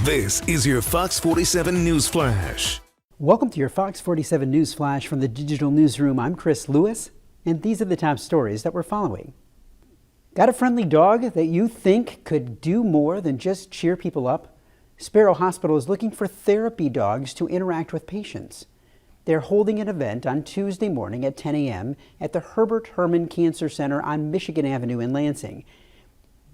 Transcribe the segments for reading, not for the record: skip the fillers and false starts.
This is your Fox 47 News Flash. Welcome to your Fox 47 News Flash from the Digital Newsroom. I'm Chris Lewis, and these are the top stories that we're following. Got a friendly dog that you think could do more than just cheer people up? Sparrow Hospital is looking for therapy dogs to interact with patients. They're holding an event on Tuesday morning at 10 a.m. at the Herbert Herman Cancer Center on Michigan Avenue in Lansing.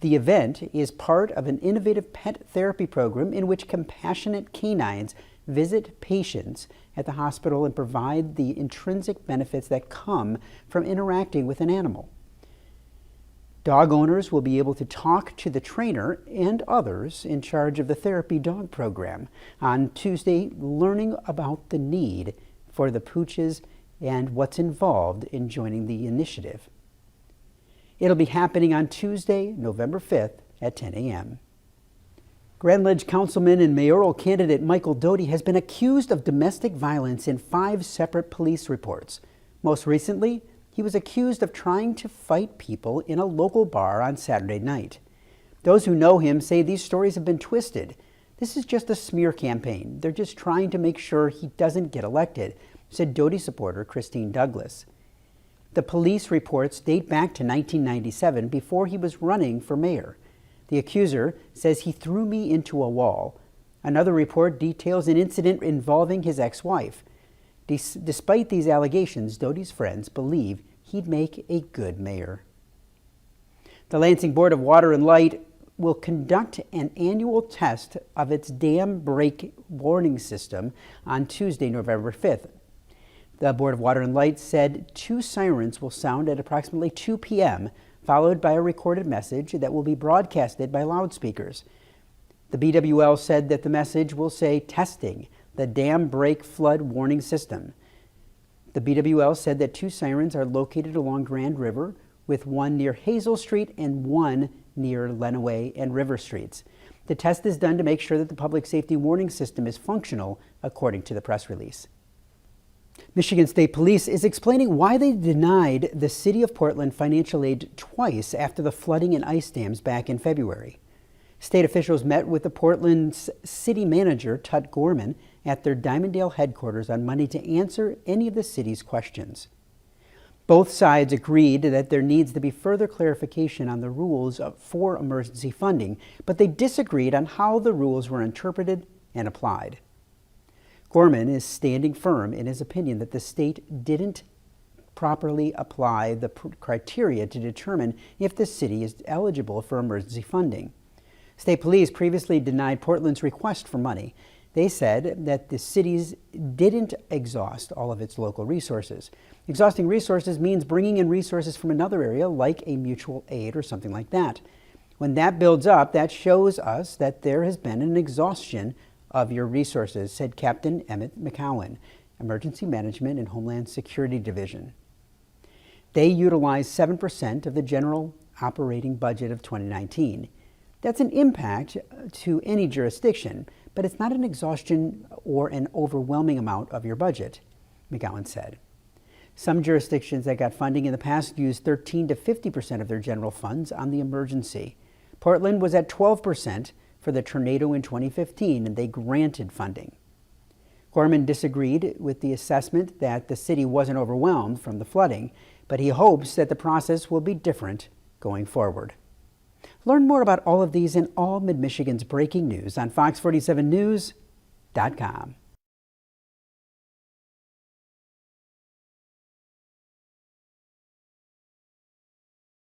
The event is part of an innovative pet therapy program in which compassionate canines visit patients at the hospital and provide the intrinsic benefits that come from interacting with an animal. Dog owners will be able to talk to the trainer and others in charge of the therapy dog program on Tuesday, learning about the need for the pooches and what's involved in joining the initiative. It'll be happening on Tuesday, November 5th at 10 a.m. Grand Ledge Councilman and mayoral candidate Michael Doty has been accused of domestic violence in 5 separate police reports. Most recently, he was accused of trying to fight people in a local bar on Saturday night. Those who know him say these stories have been twisted. This is just a smear campaign. They're just trying to make sure he doesn't get elected, said Doty supporter Christine Douglas. The police reports date back to 1997, before he was running for mayor. The accuser says he threw me into a wall. Another report details an incident involving his ex-wife. Despite these allegations, Doty's friends believe he'd make a good mayor. The Lansing Board of Water and Light will conduct an annual test of its dam break warning system on Tuesday, November 5th. The Board of Water and Light said 2 sirens will sound at approximately 2 p.m., followed by a recorded message that will be broadcasted by loudspeakers. The BWL said that the message will say, "Testing the dam break flood warning system." The BWL said that 2 sirens are located along Grand River, with one near Hazel Street and one near Lenawee and River Streets. The test is done to make sure that the public safety warning system is functional, according to the press release. Michigan State Police is explaining why they denied the City of Portland financial aid twice after the flooding and ice dams back in February. State officials met with the Portland's city manager, Tut Gorman, at their Dimondale headquarters on Monday to answer any of the city's questions. Both sides agreed that there needs to be further clarification on the rules for emergency funding, but they disagreed on how the rules were interpreted and applied. Gorman is standing firm in his opinion that the state didn't properly apply the criteria to determine if the city is eligible for emergency funding. State police previously denied Portland's request for money. They said that the cities didn't exhaust all of its local resources. Exhausting resources means bringing in resources from another area, like a mutual aid or something like that. When that builds up, that shows us that there has been an exhaustion of your resources, said Captain Emmett McCowan, Emergency Management and Homeland Security Division. They utilized 7% of the general operating budget of 2019. That's an impact to any jurisdiction, but it's not an exhaustion or an overwhelming amount of your budget, McCowan said. Some jurisdictions that got funding in the past used 13 to 50% of their general funds on the emergency. Portland was at 12% for the tornado in 2015, and they granted funding. Gorman disagreed with the assessment that the city wasn't overwhelmed from the flooding, but he hopes that the process will be different going forward. Learn more about all of these and all Mid-Michigan's breaking news on fox47news.com.